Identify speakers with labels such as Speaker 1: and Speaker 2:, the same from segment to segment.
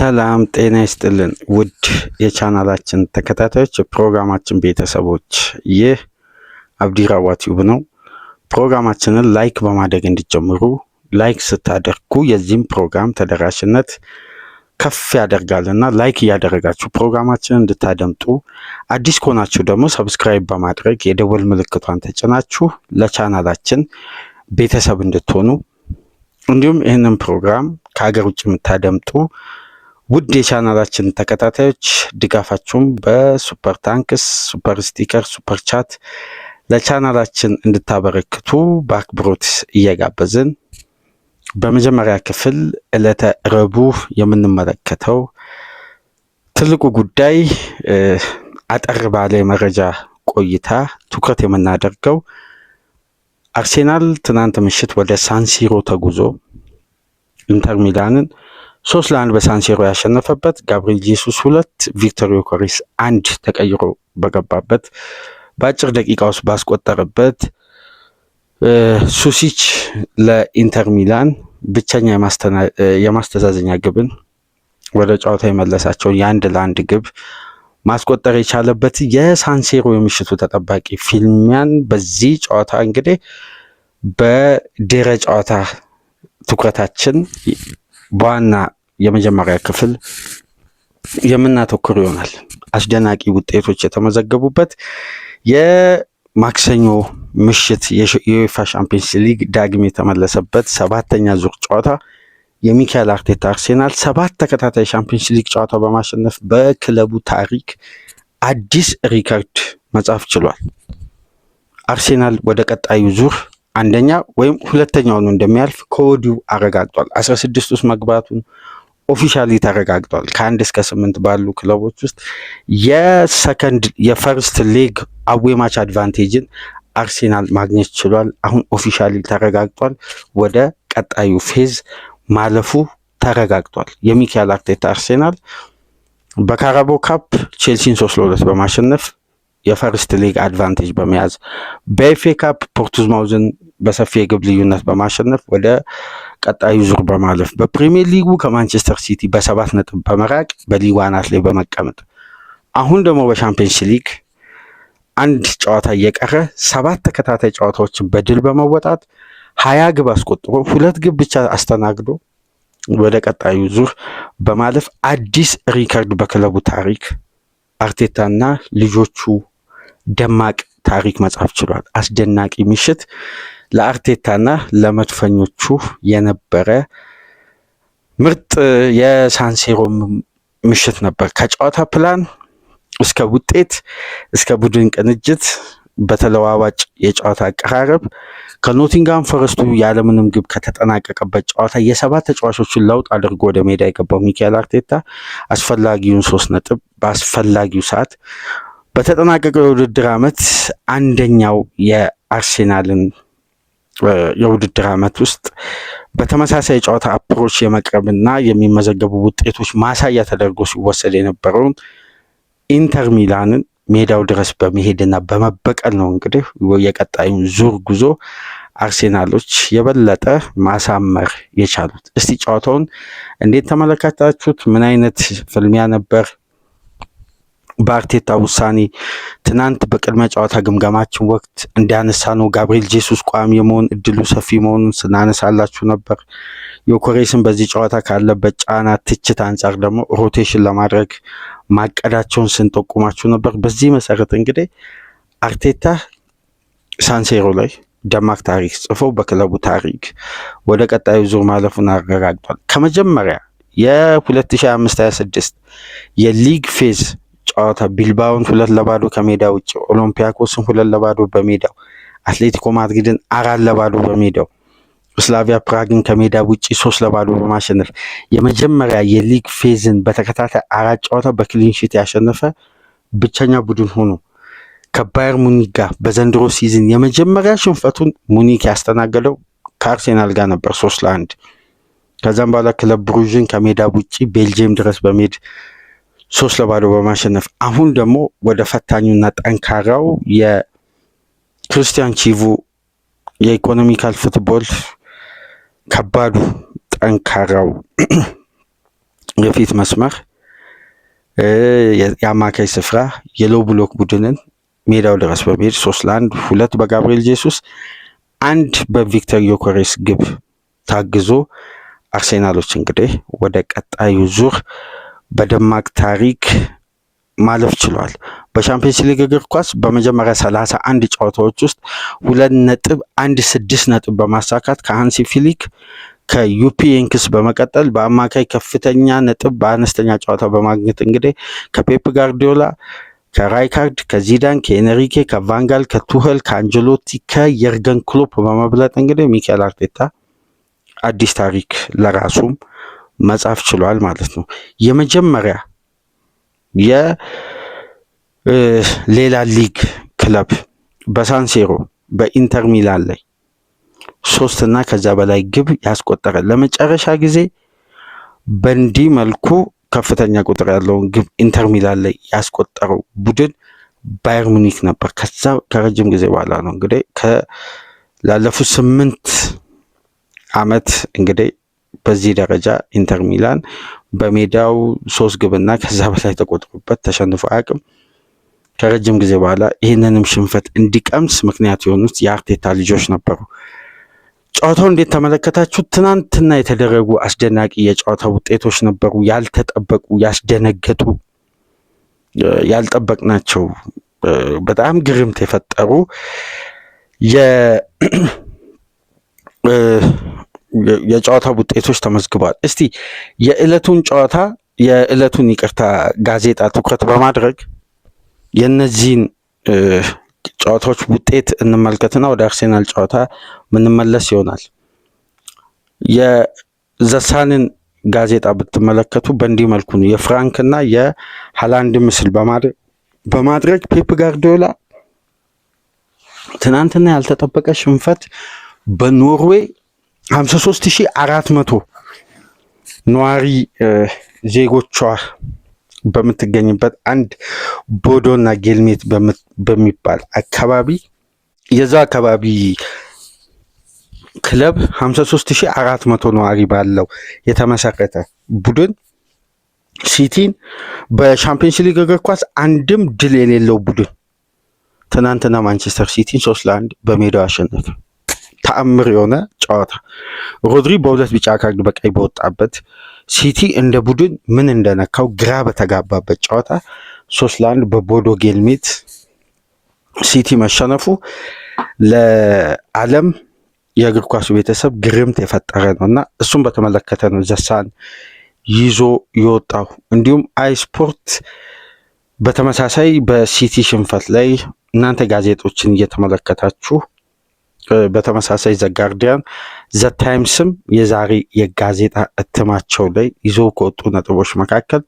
Speaker 1: ሰላም ጤና ይስጥልን ውድ የቻናላችን ተከታታዮች ፕሮግራማችን ቤተሰቦች ይህ አብዲራዋ ቲዩብ ነው። ፕሮግራማችንን ላይክ በማድረግ እንዲጀምሩ ላይክ ስታደርጉ የዚህም ፕሮግራም ተደራሽነት ከፍ ያደርጋልና ላይክ ያደረጋችሁ ፕሮግራማችንን እንድታደምጡ አዲስ ከሆናችሁ ደግሞ ሰብስክራይብ በማድረግ የደወል ምልክቷን ተጭናችሁ ለቻናላችን ቤተሰብ እንድትሆኑ እንዲሁም ይህንን ፕሮግራም ከሀገር ውጭ የምታደምጡ ውድ የቻናላችን ተከታታዮች ድጋፋችሁም በሱፐር ታንክስ፣ ሱፐር ስቲከር፣ ሱፐር ቻት ለቻናላችን እንድታበረክቱ በአክብሮት እየጋበዝን በመጀመሪያ ክፍል ዕለተ ረቡዕ የምንመለከተው ትልቁ ጉዳይ አጠር ባለ መረጃ ቆይታ ትኩረት የምናደርገው አርሴናል ትናንት ምሽት ወደ ሳንሲሮ ተጉዞ ኢንተር ሚላንን 3-1 በሳንሲሮ ያሸነፈበት፣ ጋብሪኤል ጄሱስ 2 ቪክቶር ዮኬሬስ 1 ተቀይሮ በገባበት በአጭር ደቂቃ ውስጥ ባስቆጠረበት፣ ሱሲች ለኢንተር ሚላን ብቸኛ የማስተዛዘኛ ግብን ወደ ጨዋታ የመለሳቸውን የ1-1 ግብ ማስቆጠር የቻለበት የሳንሲሮ የምሽቱ ተጠባቂ ፊልሚያን በዚህ ጨዋታ እንግዲህ በድህረ ጨዋታ ትኩረታችን በዋና የመጀመሪያ ክፍል የምናተኩር ይሆናል። አስደናቂ ውጤቶች የተመዘገቡበት የማክሰኞ ምሽት የዩኤፋ ሻምፒዮንስ ሊግ ዳግም የተመለሰበት 7ኛ ዙር ጨዋታ የሚካኤል አርቴታ አርሴናል 7 ተከታታይ ሻምፒዮንስ ሊግ ጨዋታ በማሸነፍ በክለቡ ታሪክ አዲስ ሪከርድ መጻፍ ችሏል። አርሴናል ወደ ቀጣዩ ዙር አንደኛ ወይም ሁለተኛውን እንደሚያልፍ ከወዲሁ አረጋግጧል። 16 ውስጥ መግባቱን ኦፊሻሊ ተረጋግጧል። ከ1 እስከ 8 ባሉ ክለቦች ውስጥ የፈርስት ሌግ አዌይ ማች አድቫንቴጅን አርሴናል ማግኘት ችሏል። አሁን ኦፊሻሊ ተረጋግጧል። ወደ ቀጣዩ ፌዝ ማለፉ ተረጋግጧል። የሚካኤል አርቴታ አርሴናል በካራቦ ካፕ ቼልሲን 3-2 በማሸነፍ የፈርስት ሊግ አድቫንቴጅ በመያዝ በኤፍኤ ካፕ ፖርትስማውዝን በሰፊ የግብ ልዩነት በማሸነፍ ወደ ቀጣዩ ዙር በማለፍ በፕሪሚየር ሊጉ ከማንቸስተር ሲቲ በ7 ነጥብ በመራቅ በሊጉ አናት ላይ በመቀመጥ አሁን ደግሞ በሻምፒዮንስ ሊግ አንድ ጨዋታ እየቀረ 7 ተከታታይ ጨዋታዎችን በድል በመወጣት 20 ግብ አስቆጥሮ 2 ግብ ብቻ አስተናግዶ ወደ ቀጣዩ ዙር በማለፍ አዲስ ሪከርድ በክለቡ ታሪክ አርቴታና ልጆቹ ደማቅ ታሪክ መጻፍ ችሏል። አስደናቂ ምሽት ለአርቴታና ለመድፈኞቹ የነበረ ምርጥ የሳንሲሮ ምሽት ነበር። ከጨዋታ ፕላን እስከ ውጤት እስከ ቡድን ቅንጅት በተለዋዋጭ የጨዋታ አቀራረብ ከኖቲንጋም ፎረስቱ ያለምንም ግብ ከተጠናቀቀበት ጨዋታ የ7 ተጫዋቾችን ለውጥ አድርጎ ወደ ሜዳ የገባው ሚካኤል አርቴታ አስፈላጊውን 3 ነጥብ በአስፈላጊው ሰዓት በተጠናቀቀው የውድድር ዓመት አንደኛው የአርሴናልን የውድድር ዓመት ውስጥ በተመሳሳይ ጨዋታ አፕሮች የመቅረብና የሚመዘገቡ ውጤቶች ማሳያ ተደርጎ ሲወሰድ የነበረውን ኢንተር ሚላንን ሜዳው ድረስ በመሄድና በመበቀል ነው እንግዲህ የቀጣዩን ዙር ጉዞ አርሴናሎች የበለጠ ማሳመር የቻሉት። እስቲ ጨዋታውን እንዴት ተመለከታችሁት? ምን አይነት ፍልሚያ ነበር? በአርቴታ ውሳኔ ትናንት በቅድመ ጨዋታ ግምገማችን ወቅት እንዲያነሳ ነው ጋብሪኤል ጄሱስ ቋሚ የመሆን እድሉ ሰፊ መሆኑን ስናነሳላችሁ ነበር። ዮኬሬስን በዚህ ጨዋታ ካለበት ጫና ትችት አንጻር ደግሞ ሮቴሽን ለማድረግ ማቀዳቸውን ስንጠቁማችሁ ነበር። በዚህ መሰረት እንግዲህ አርቴታ ሳንሲሮ ላይ ደማቅ ታሪክ ጽፎ በክለቡ ታሪክ ወደ ቀጣዩ ዙር ማለፉን አረጋግጧል። ከመጀመሪያ የ2025-26 የሊግ ፌዝ ጨዋታ ቢልባውን 2-0 ከሜዳ ውጭ፣ ኦሎምፒያኮስን 2-0 በሜዳው፣ አትሌቲኮ ማድሪድን 4-0 በሜዳው፣ ስላቪያ ፕራግን ከሜዳ ውጭ 3-0 በማሸነፍ የመጀመሪያ የሊግ ፌዝን በተከታታይ 4 ጨዋታ በክሊንሺት ያሸነፈ ብቸኛ ቡድን ሆኖ ከባየር ሙኒክ ጋር በዘንድሮ ሲዝን የመጀመሪያ ሽንፈቱን ሙኒክ ያስተናገደው ከአርሴናል ጋር ነበር 3-1። ከዛም በኋላ ክለብ ብሩዥን ከሜዳ ውጭ ቤልጅየም ድረስ በመሄድ 3-0 በማሸነፍ አሁን ደግሞ ወደ ፈታኙና ጠንካራው የክርስቲያን ቺቩ የኢኮኖሚካል ፉትቦል ከባዱ ጠንካራው የፊት መስመር የአማካይ ስፍራ የሎው ብሎክ ቡድንን ሜዳው ድረስ በመሄድ 3-1 2 በጋብሪኤል ጄሱስ 1 በቪክተር ዮኬሬስ ግብ ታግዞ አርሴናሎች እንግዲህ ወደ ቀጣዩ ዙር በደማቅ ታሪክ ማለፍ ችሏል። በሻምፒየንስ ሊግ እግር ኳስ በመጀመሪያ 31 ጨዋታዎች ውስጥ 2.16 ነጥብ በማሳካት ከሃንሲ ፊሊክ ከዩፒ ኤንክስ በመቀጠል በአማካይ ከፍተኛ ነጥብ በአነስተኛ ጨዋታ በማግኘት እንግዲህ ከፔፕ ጋርዲዮላ፣ ከራይካርድ፣ ከዚዳን፣ ከኤንሪኬ፣ ከቫንጋል፣ ከቱኸል፣ ከአንጀሎቲ፣ ከየርገን ክሎፕ በመብለጥ እንግዲህ ሚኬል አርቴታ አዲስ ታሪክ ለራሱም መጻፍ ችሏል ማለት ነው። የመጀመሪያ የሌላ ሊግ ክለብ በሳንሴሮ በኢንተር ሚላን ላይ 3 እና ከዛ በላይ ግብ ያስቆጠረ ለመጨረሻ ጊዜ በእንዲህ መልኩ ከፍተኛ ቁጥር ያለውን ግብ ኢንተር ሚላን ላይ ያስቆጠረው ቡድን ባየር ሙኒክ ነበር። ከዛ ከረጅም ጊዜ በኋላ ነው እንግዲህ ላለፉት 8 ዓመት እንግዲህ በዚህ ደረጃ ኢንተር ሚላን በሜዳው 3 ግብና ከዛ በላይ ተቆጥሮበት ተሸንፎ አያውቅም። ከረጅም ጊዜ በኋላ ይህንንም ሽንፈት እንዲቀምስ ምክንያት የሆኑት የአርቴታ ልጆች ነበሩ። ጨዋታው እንዴት ተመለከታችሁ? ትናንትና የተደረጉ አስደናቂ የጨዋታ ውጤቶች ነበሩ። ያልተጠበቁ፣ ያስደነገጡ፣ ያልጠበቅናቸው በጣም ግርምት የፈጠሩ የጨዋታ ውጤቶች ተመዝግበዋል። እስቲ የዕለቱን ጋዜጣ ትኩረት በማድረግ የነዚህን ጨዋታዎች ውጤት እንመልከትና ወደ አርሴናል ጨዋታ ምንመለስ ይሆናል። የዘሳንን ጋዜጣ ብትመለከቱ በእንዲህ መልኩ ነው የፍራንክና የሃላንድ ምስል በማድረግ ፔፕ ጋርዲዮላ ትናንትና ያልተጠበቀ ሽንፈት በኖርዌይ 53400 ነዋሪ ዜጎቿ በምትገኝበት አንድ ቦዶና ጌልሜት በሚባል አካባቢ የዛ አካባቢ ክለብ 53400 ነዋሪ ባለው የተመሰረተ ቡድን ሲቲን በሻምፒየንስ ሊግ እግር ኳስ አንድም ድል የሌለው ቡድን ትናንትና ማንቸስተር ሲቲን 3-1 በሜዳው አሸነፈ። ተአምር የሆነ ጨዋታ። ሮድሪ በሁለት ቢጫ ካርድ በቀይ በወጣበት ሲቲ እንደ ቡድን ምን እንደነካው ግራ በተጋባበት ጨዋታ 3-1 በቦዶ ጌልሜት ሲቲ መሸነፉ ለዓለም የእግር ኳሱ ቤተሰብ ግርምት የፈጠረ ነውና እሱም በተመለከተ ነው ዘሳን ይዞ የወጣው። እንዲሁም አይስፖርት በተመሳሳይ በሲቲ ሽንፈት ላይ እናንተ ጋዜጦችን እየተመለከታችሁ በተመሳሳይ ዘ ጋርዲያን ዘ ታይምስም የዛሬ የጋዜጣ እትማቸው ላይ ይዞ ከወጡ ነጥቦች መካከል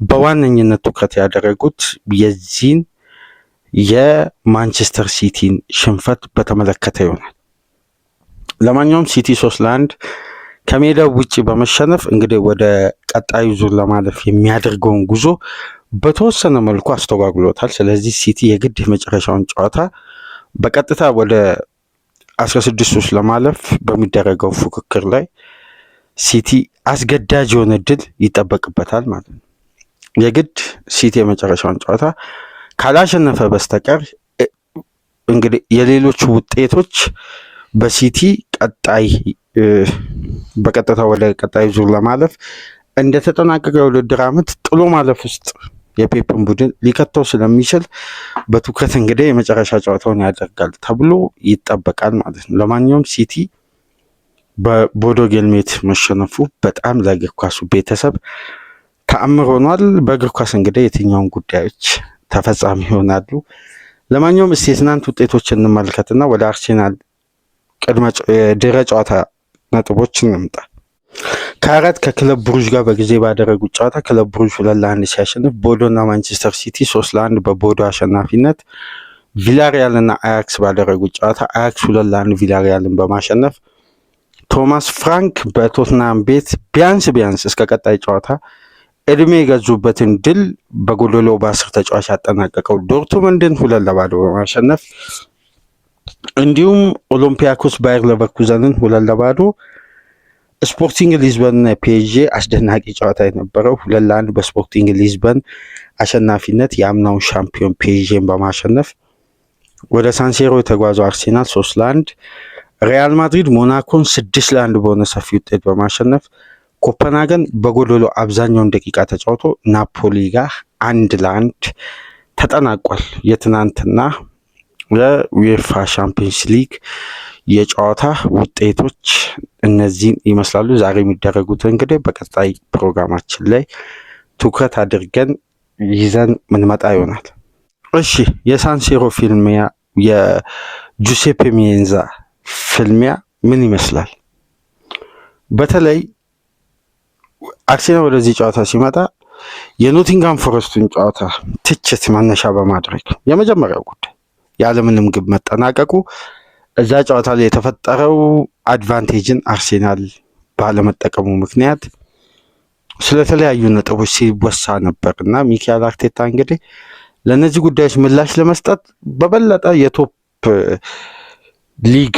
Speaker 1: በዋነኝነት ትኩረት ያደረጉት የዚህን የማንቸስተር ሲቲን ሽንፈት በተመለከተ ይሆናል። ለማንኛውም ሲቲ 3-1 ከሜዳው ውጪ በመሸነፍ እንግዲህ ወደ ቀጣዩ ዙር ለማለፍ የሚያደርገውን ጉዞ በተወሰነ መልኩ አስተጓጉሎታል። ስለዚህ ሲቲ የግድ የመጨረሻውን ጨዋታ በቀጥታ ወደ 16 ውስጥ ለማለፍ በሚደረገው ፉክክር ላይ ሲቲ አስገዳጅ የሆነ ድል ይጠበቅበታል ማለት ነው። የግድ ሲቲ የመጨረሻውን ጨዋታ ካላሸነፈ በስተቀር እንግዲህ የሌሎቹ ውጤቶች በሲቲ በቀጥታ ወደ ቀጣይ ዙር ለማለፍ እንደተጠናቀቀ የውድድር ዓመት ጥሎ ማለፍ ውስጥ የፔፕን ቡድን ሊከተው ስለሚችል በትኩረት እንግዲህ የመጨረሻ ጨዋታውን ያደርጋል ተብሎ ይጠበቃል ማለት ነው። ለማንኛውም ሲቲ በቦዶ ጌልሜት መሸነፉ በጣም ለእግር ኳሱ ቤተሰብ ተአምር ሆኗል። በእግር ኳስ እንግዲህ የትኛውን ጉዳዮች ተፈጻሚ ይሆናሉ። ለማንኛውም እስቲ የትናንት ውጤቶች እንመልከትና ወደ አርሴናል ድረ ጨዋታ ነጥቦች እንምጣ። ከአራት ከክለብ ብሩዥ ጋር በጊዜ ባደረጉት ጨዋታ ክለብ ብሩዥ 2-1 ሲያሸንፍ ቦዶና ማንቸስተር ሲቲ 3-1 በቦዶ አሸናፊነት፣ ቪላሪያልና አያክስ ባደረጉት ጨዋታ አያክስ 2-1 ቪላሪያልን በማሸነፍ ቶማስ ፍራንክ በቶትናም ቤት ቢያንስ እስከ ቀጣይ ጨዋታ እድሜ የገዙበትን ድል በጎዶሎ በ10 ተጫዋች ያጠናቀቀው ዶርትሙንድን 2-0 በማሸነፍ እንዲሁም ኦሎምፒያኮስ ባየር ሌቨርኩዘንን 2-0 ስፖርቲንግ ሊዝበን እና ፒኤስጂ አስደናቂ ጨዋታ የነበረው 2-1 በስፖርቲንግ ሊዝበን አሸናፊነት የአምናውን ሻምፒዮን ፒኤስጂን በማሸነፍ ወደ ሳንሴሮ የተጓዘው አርሴናል 3-1፣ ሪያል ማድሪድ ሞናኮን 6-1 በሆነ ሰፊ ውጤት በማሸነፍ ኮፐንሃገን በጎዶሎ አብዛኛውን ደቂቃ ተጫውቶ ናፖሊ ጋር 1-1 ተጠናቋል። የትናንትና የዩኤፋ ሻምፒዮንስ ሊግ የጨዋታ ውጤቶች እነዚህን ይመስላሉ። ዛሬ የሚደረጉት እንግዲህ በቀጣይ ፕሮግራማችን ላይ ትኩረት አድርገን ይዘን ምንመጣ ይሆናል። እሺ፣ የሳንሴሮ ፊልሚያ የጁሴፔ ሚየንዛ ፍልሚያ ምን ይመስላል? በተለይ አርሴናል ወደዚህ ጨዋታ ሲመጣ የኖቲንጋም ፎረስቱን ጨዋታ ትችት መነሻ በማድረግ የመጀመሪያው ጉዳይ ያለምንም ግብ መጠናቀቁ እዛ ጨዋታ ላይ የተፈጠረው አድቫንቴጅን አርሴናል ባለመጠቀሙ ምክንያት ስለተለያዩ ነጥቦች ሲወሳ ነበር እና ሚካኤል አርቴታ እንግዲህ ለእነዚህ ጉዳዮች ምላሽ ለመስጠት በበለጠ የቶፕ ሊግ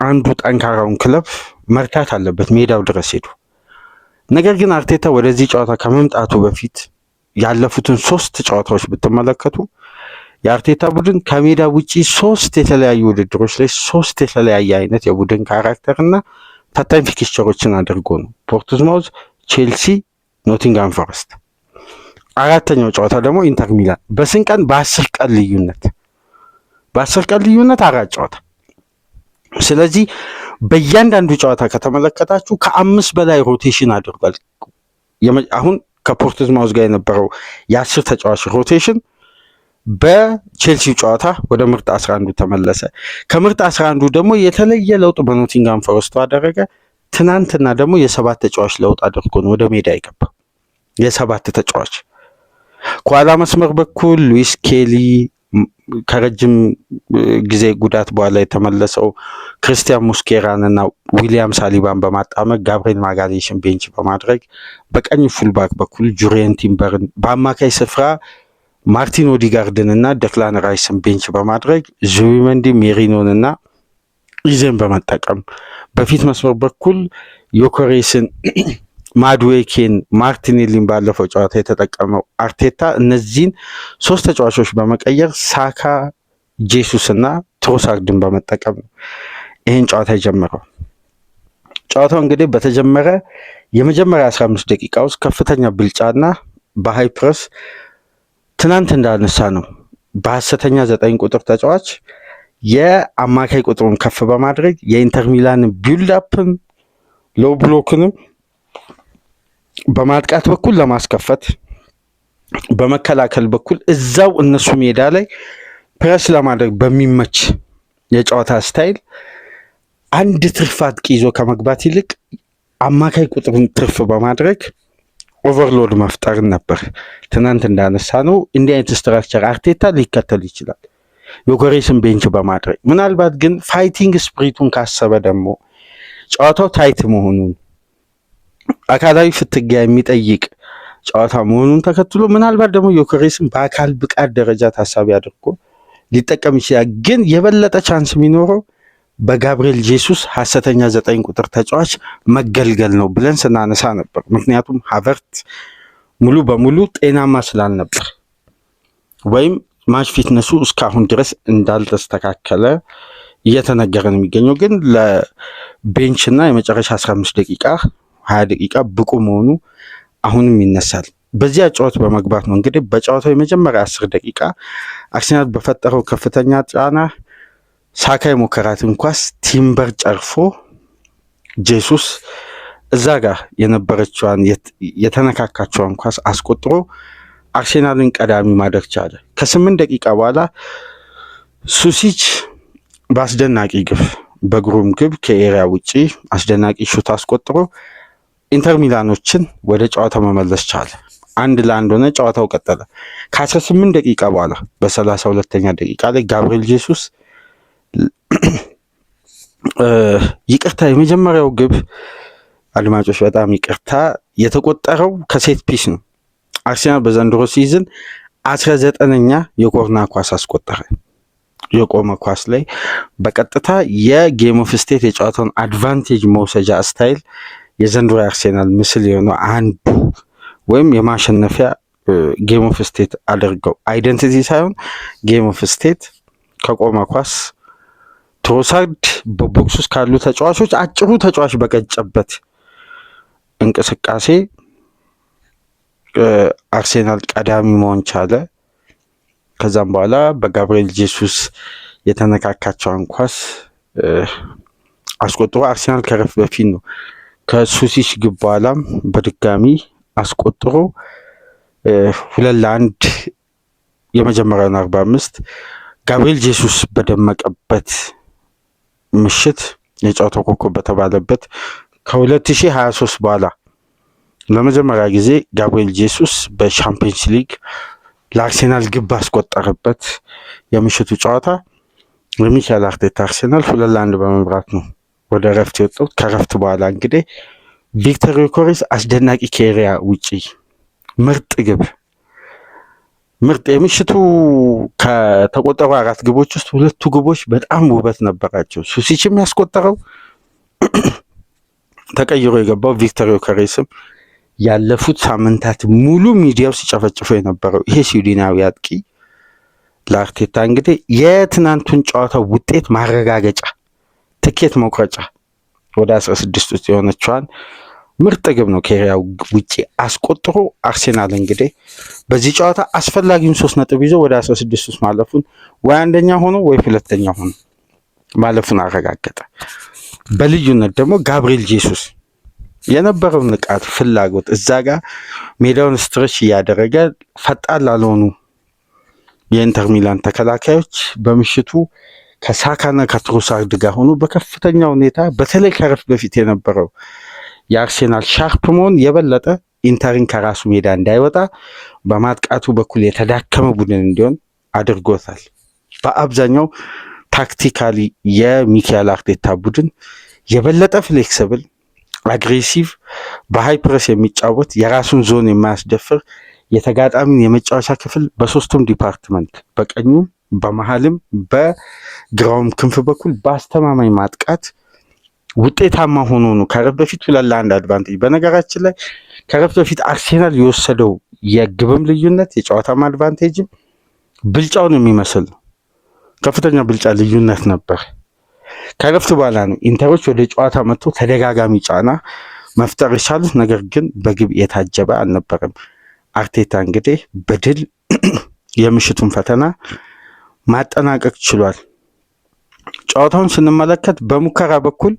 Speaker 1: አንዱ ጠንካራውን ክለብ መርታት አለበት ሜዳው ድረስ ሄዱ። ነገር ግን አርቴታ ወደዚህ ጨዋታ ከመምጣቱ በፊት ያለፉትን 3 ጨዋታዎች ብትመለከቱ የአርቴታ ቡድን ከሜዳ ውጪ 3 የተለያዩ ውድድሮች ላይ 3 የተለያየ አይነት የቡድን ካራክተር እና ፈታኝ ፊክስቸሮችን አድርጎ ነው። ፖርትስማውዝ፣ ቼልሲ፣ ኖቲንጋም ፎረስት፣ 4ኛው ጨዋታ ደግሞ ኢንተር ሚላን። በስንት ቀን? በ10 ቀን ልዩነት 4 ጨዋታ። ስለዚህ በእያንዳንዱ ጨዋታ ከተመለከታችሁ ከ5 በላይ ሮቴሽን አድርጓል። አሁን ከፖርትስማውዝ ጋር የነበረው የ10 ተጫዋች ሮቴሽን በቼልሲ ጨዋታ ወደ ምርጥ 11 ተመለሰ። ከምርጥ 11 ደግሞ የተለየ ለውጥ በኖቲንጋም ፎረስት አደረገ። ትናንትና ደግሞ የ7 ተጫዋች ለውጥ አድርጎ ነው ወደ ሜዳ የገባው። የ7 ተጫዋች ከኋላ መስመር በኩል ሉዊስ ኬሊ ከረጅም ጊዜ ጉዳት በኋላ የተመለሰው ክርስቲያን ሙስኬራን እና ዊሊያም ሳሊባን በማጣመር ጋብሪኤል ማጋሌሽን ቤንች በማድረግ በቀኝ ፉልባክ በኩል ጁሪየን ቲምበርን፣ በአማካይ ስፍራ ማርቲን ኦዲጋርድን እና ደክላን ራይስን ቤንች በማድረግ ዙቢመንዲ፣ ሜሪኖን እና ኢዜን በመጠቀም በፊት መስመር በኩል ዮኮሬስን፣ ማድዌኬን፣ ማርቲኔሊን ባለፈው ጨዋታ የተጠቀመው አርቴታ እነዚህን 3 ተጫዋቾች በመቀየር ሳካ፣ ጄሱስ እና ትሮሳርድን በመጠቀም ነው ይህን ጨዋታ የጀመረው። ጨዋታው እንግዲህ በተጀመረ የመጀመሪያ 15 ደቂቃ ውስጥ ከፍተኛ ብልጫና በሃይ ፕረስ ትናንት እንዳነሳ ነው በሐሰተኛ 9 ቁጥር ተጫዋች የአማካይ ቁጥሩን ከፍ በማድረግ የኢንተር ሚላን ቢልድ አፕም ሎው ብሎክንም በማጥቃት በኩል ለማስከፈት በመከላከል በኩል እዛው እነሱ ሜዳ ላይ ፕረስ ለማድረግ በሚመች የጨዋታ ስታይል አንድ ትርፍ አጥቂ ይዞ ከመግባት ይልቅ አማካይ ቁጥሩን ትርፍ በማድረግ ኦቨርሎድ መፍጠርን ነበር። ትናንት እንዳነሳ ነው እንዲህ አይነት ስትራክቸር አርቴታ ሊከተል ይችላል፣ ዮኮሬስን ቤንች በማድረግ ምናልባት ግን ፋይቲንግ ስፕሪቱን ካሰበ ደግሞ ጨዋታው ታይት መሆኑን አካላዊ ፍትጊያ የሚጠይቅ ጨዋታ መሆኑን ተከትሎ ምናልባት ደግሞ ዮኮሬስን በአካል ብቃት ደረጃ ታሳቢ አድርጎ ሊጠቀም ይችላል። ግን የበለጠ ቻንስ የሚኖረው በጋብሪኤል ጄሱስ ሐሰተኛ 9 ቁጥር ተጫዋች መገልገል ነው ብለን ስናነሳ ነበር። ምክንያቱም ሃቨርት ሙሉ በሙሉ ጤናማ ስላልነበር ወይም ማች ፊትነሱ እስካሁን ድረስ እንዳልተስተካከለ እየተነገረ ነው የሚገኘው። ግን ለቤንች እና የመጨረሻ 15 ደቂቃ 20 ደቂቃ ብቁ መሆኑ አሁንም ይነሳል። በዚህ ጨዋታ በመግባት ነው እንግዲህ በጨዋታው የመጀመሪያ 10 ደቂቃ አርሴናል በፈጠረው ከፍተኛ ጫና ሳካ የሞከራትን ኳስ ቲምበር ጨርፎ ጄሱስ እዛ ጋር የነበረችዋን የተነካካቸዋን ኳስ አስቆጥሮ አርሴናልን ቀዳሚ ማድረግ ቻለ። ከ8 ደቂቃ በኋላ ሱሲች በአስደናቂ ግብ በግሩም ግብ ከኤሪያ ውጪ አስደናቂ ሹት አስቆጥሮ ኢንተር ሚላኖችን ወደ ጨዋታው መመለስ ቻለ። 1-1 ሆነ። ጨዋታው ቀጠለ። ከ18 ደቂቃ በኋላ በ32ኛ ደቂቃ ላይ ጋብሪኤል ጄሱስ ይቅርታ፣ የመጀመሪያው ግብ አድማጮች በጣም ይቅርታ፣ የተቆጠረው ከሴት ፒስ ነው። አርሴናል በዘንድሮ ሲዝን 19ኛ የኮርና ኳስ አስቆጠረ። የቆመ ኳስ ላይ በቀጥታ የጌም ኦፍ ስቴት የጨዋታውን አድቫንቴጅ መውሰጃ ስታይል የዘንድሮ አርሴናል ምስል የሆነው አንዱ ወይም የማሸነፊያ ጌም ኦፍ ስቴት አድርገው አይደንቲቲ ሳይሆን ጌም ኦፍ ስቴት ከቆመ ኳስ ትሮሳርድ በቦክስ ውስጥ ካሉ ተጫዋቾች አጭሩ ተጫዋች በቀጨበት እንቅስቃሴ አርሴናል ቀዳሚ መሆን ቻለ። ከዛም በኋላ በጋብሪኤል ጄሱስ የተነካካቸውን ኳስ አስቆጥሮ አርሴናል ከረፍት በፊት ነው ከሱሲች ግብ በኋላም በድጋሚ አስቆጥሮ 2-1 የመጀመሪያውን 45 ጋብሪኤል ጄሱስ በደመቀበት ምሽት የጨዋታው ኮከብ በተባለበት ከ2023 በኋላ ለመጀመሪያ ጊዜ ጋብሪኤል ጄሱስ በሻምፒየንስ ሊግ ለአርሴናል ግብ አስቆጠረበት የምሽቱ ጨዋታ የሚካኤል አርቴታ አርሴናል 2-1 በመምራት ነው ወደ ረፍት የወጣው። ከረፍት በኋላ እንግዲህ ቪክተር ዮኬሬስ አስደናቂ ከኤሪያ ውጪ ምርጥ ግብ ምርጥ የምሽቱ ከተቆጠሩ 4 ግቦች ውስጥ 2 ግቦች በጣም ውበት ነበራቸው። ሱሲችም ያስቆጠረው ተቀይሮ የገባው ቪክተር ዮኬሬስም ያለፉት ሳምንታት ሙሉ ሚዲያው ሲጨፈጭፈው የነበረው ይሄ ስዊድናዊ አጥቂ ለአርቴታ እንግዲህ የትናንቱን ጨዋታ ውጤት ማረጋገጫ ትኬት መቁረጫ ወደ 16 ውስጥ የሆነችዋን ምርጥ ግብ ነው ከኤሪያው ውጪ አስቆጥሮ አርሴናል እንግዲህ በዚህ ጨዋታ አስፈላጊውን 3 ነጥብ ይዞ ወደ 16 ውስጥ ማለፉን ወይ አንደኛ ሆኖ ወይ ሁለተኛ ሆኖ ማለፉን አረጋገጠ። በልዩነት ደግሞ ጋብሪኤል ጄሱስ የነበረው ንቃት ፍላጎት እዛ ጋር ሜዳውን ስትሬች እያደረገ ፈጣን ላልሆኑ የኢንተር ሚላን ተከላካዮች በምሽቱ ከሳካና ከትሮሳርድ ጋር ሆኖ በከፍተኛ ሁኔታ በተለይ ከረፍት በፊት የነበረው የአርሴናል ሻርፕ መሆን የበለጠ ኢንተርን ከራሱ ሜዳ እንዳይወጣ በማጥቃቱ በኩል የተዳከመ ቡድን እንዲሆን አድርጎታል። በአብዛኛው ታክቲካሊ የሚካኤል አርቴታ ቡድን የበለጠ ፍሌክሲብል አግሬሲቭ በሃይ ፕረስ የሚጫወት የራሱን ዞን የማያስደፍር የተጋጣሚን የመጫወቻ ክፍል በሶስቱም ዲፓርትመንት በቀኙም በመሃልም በግራውም ክንፍ በኩል በአስተማማኝ ማጥቃት ውጤታማ ሆኖ ነው ከረፍት በፊት 2-1 አድቫንቴጅ። በነገራችን ላይ ከረፍት በፊት አርሴናል የወሰደው የግብም ልዩነት የጨዋታም አድቫንቴጅም ብልጫውን የሚመስል ነው። ከፍተኛ ብልጫ ልዩነት ነበር። ከረፍት በኋላ ነው ኢንተሮች ወደ ጨዋታ መጥቶ ተደጋጋሚ ጫና መፍጠር የቻሉት፣ ነገር ግን በግብ የታጀበ አልነበረም። አርቴታ እንግዲህ በድል የምሽቱን ፈተና ማጠናቀቅ ችሏል። ጨዋታውን ስንመለከት በሙከራ በኩል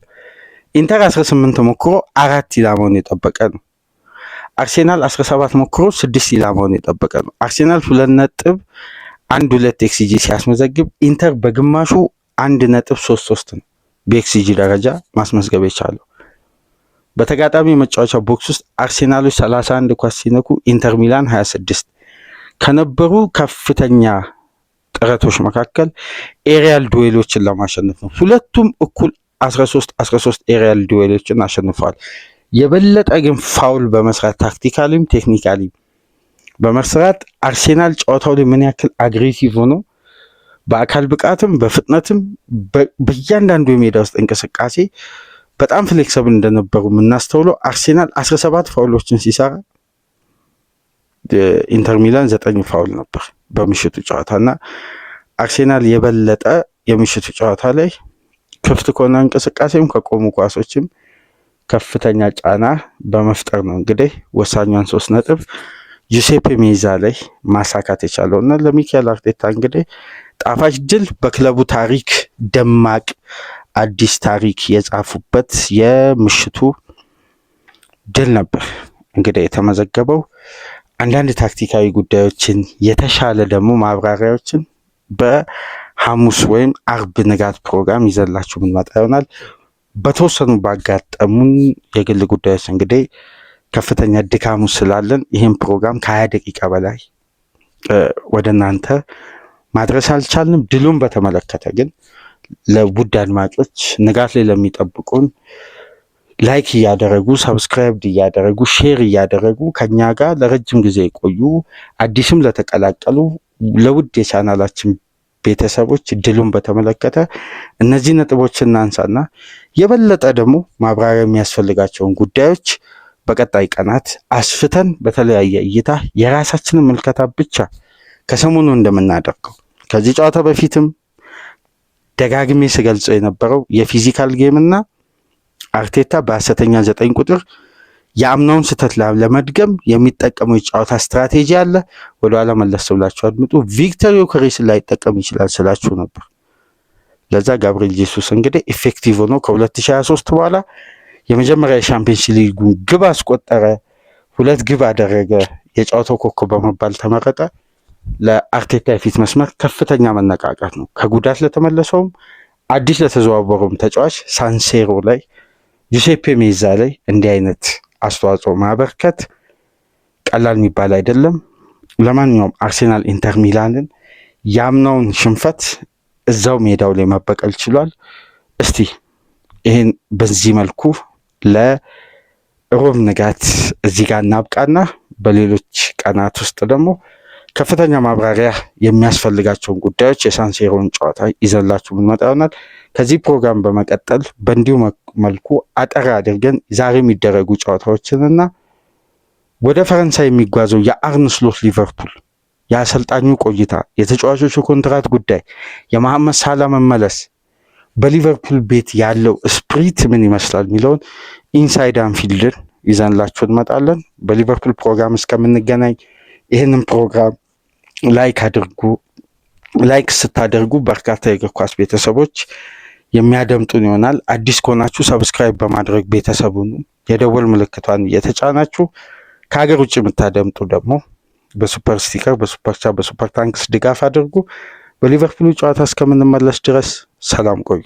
Speaker 1: ኢንተር 18 ሞክሮ 4 ኢላማውን የጠበቀ ነው። አርሴናል 17 ሞክሮ 6 ኢላማውን የጠበቀ ነው። አርሴናል 2.12 ኤክስጂ ሲያስመዘግብ ኢንተር በግማሹ 1.33 ነው በኤክስጂ ደረጃ ማስመዝገብ የቻለው። በተጋጣሚ የመጫወቻ ቦክስ ውስጥ አርሴናሎች 31 ኳስ ሲነኩ ኢንተር ሚላን 26 ከነበሩ ከፍተኛ ጥረቶች መካከል ኤሪያል ዱዌሎችን ለማሸነፍ ነው። ሁለቱም እኩል 13 ኤሪያል ዱዌሎችን አሸንፈዋል። የበለጠ ግን ፋውል በመስራት ታክቲካሊም ቴክኒካሊም በመስራት አርሴናል ጨዋታው ላይ ምን ያክል አግሬሲቭ ሆኖ በአካል ብቃትም በፍጥነትም በእያንዳንዱ የሜዳ ውስጥ እንቅስቃሴ በጣም ፍሌክሲብል እንደነበሩ የምናስተውለው አርሴናል 17 ፋውሎችን ሲሰራ ኢንተር ሚላን 9 ፋውል ነበር በምሽቱ ጨዋታና አርሴናል የበለጠ የምሽቱ ጨዋታ ላይ ክፍት ከሆነ እንቅስቃሴም ከቆሙ ኳሶችም ከፍተኛ ጫና በመፍጠር ነው እንግዲህ ወሳኛን 3 ነጥብ ጁሴፔ ሜዛ ላይ ማሳካት የቻለው እና ለሚካኤል አርቴታ እንግዲህ ጣፋጭ ድል በክለቡ ታሪክ ደማቅ አዲስ ታሪክ የጻፉበት የምሽቱ ድል ነበር እንግዲህ የተመዘገበው። አንዳንድ ታክቲካዊ ጉዳዮችን የተሻለ ደግሞ ማብራሪያዎችን በሐሙስ ወይም አርብ ንጋት ፕሮግራም ይዘላችሁ ምንመጣ ይሆናል። በተወሰኑ ባጋጠሙን የግል ጉዳዮች እንግዲህ ከፍተኛ ድካሙ ስላለን ይህን ፕሮግራም ከ20 ደቂቃ በላይ ወደ እናንተ ማድረስ አልቻልንም። ድሉን በተመለከተ ግን ለውድ አድማጮች ንጋት ላይ ለሚጠብቁን ላይክ እያደረጉ ሰብስክራይብ እያደረጉ ሼር እያደረጉ ከኛ ጋር ለረጅም ጊዜ የቆዩ አዲስም ለተቀላቀሉ ለውድ የቻናላችን ቤተሰቦች ድሉን በተመለከተ እነዚህ ነጥቦች እናንሳና የበለጠ ደግሞ ማብራሪያ የሚያስፈልጋቸውን ጉዳዮች በቀጣይ ቀናት አስፍተን በተለያየ እይታ የራሳችንን ምልከታ ብቻ ከሰሞኑ እንደምናደርገው ከዚህ ጨዋታ በፊትም ደጋግሜ ስገልጸው የነበረው የፊዚካል ጌምና አርቴታ በሐሰተኛ 9 ቁጥር የአምናውን ስህተት ለመድገም የሚጠቀመው የጨዋታ ስትራቴጂ አለ። ወደኋላ መለስ ብላችሁ አድምጡ። ቪክተር ዮከሬስን ላይጠቀም ይችላል ስላችሁ ነበር። ለዛ ጋብሪኤል ጄሱስ እንግዲህ ኢፌክቲቭ ሆኖ ከ2023 በኋላ የመጀመሪያ የሻምፒየንስ ሊጉን ግብ አስቆጠረ፣ 2 ግብ አደረገ፣ የጨዋታው ኮከብ በመባል ተመረጠ። ለአርቴታ የፊት መስመር ከፍተኛ መነቃቃት ነው። ከጉዳት ለተመለሰውም አዲስ ለተዘዋወረውም ተጫዋች ሳንሴሮ ላይ ጁሴፔ ሜዛ ላይ እንዲህ አይነት አስተዋጽኦ ማበርከት ቀላል የሚባል አይደለም። ለማንኛውም አርሴናል ኢንተር ሚላንን ያምናውን ሽንፈት እዛው ሜዳው ላይ መበቀል ችሏል። እስቲ ይህን በዚህ መልኩ ለሮብ ንጋት እዚህ ጋር እናብቃና በሌሎች ቀናት ውስጥ ደግሞ ከፍተኛ ማብራሪያ የሚያስፈልጋቸውን ጉዳዮች የሳንሴሮን ጨዋታ ይዘላችሁ የምንመጣ ይሆናል። ከዚህ ፕሮግራም በመቀጠል በእንዲሁ መልኩ አጠር አድርገን ዛሬ የሚደረጉ ጨዋታዎችንና ወደ ፈረንሳይ የሚጓዘው የአርነ ስሎት ሊቨርፑል የአሰልጣኙ ቆይታ፣ የተጫዋቾቹ ኮንትራት ጉዳይ፣ የመሐመድ ሳላ መመለስ፣ በሊቨርፑል ቤት ያለው ስፕሪት ምን ይመስላል የሚለውን ኢንሳይድ አንፊልድን ይዘንላችሁ እንመጣለን። በሊቨርፑል ፕሮግራም እስከምንገናኝ ይህንን ፕሮግራም ላይክ አድርጉ። ላይክ ስታደርጉ በርካታ የእግር ኳስ ቤተሰቦች የሚያደምጡን ይሆናል። አዲስ ከሆናችሁ ሰብስክራይብ በማድረግ ቤተሰቡን የደወል ምልክቷን እየተጫናችሁ ከሀገር ውጭ የምታደምጡ ደግሞ በሱፐር ስቲከር፣ በሱፐር ቻት፣ በሱፐር ታንክስ ድጋፍ አድርጉ። በሊቨርፑል ጨዋታ እስከምንመለስ ድረስ ሰላም ቆዩ።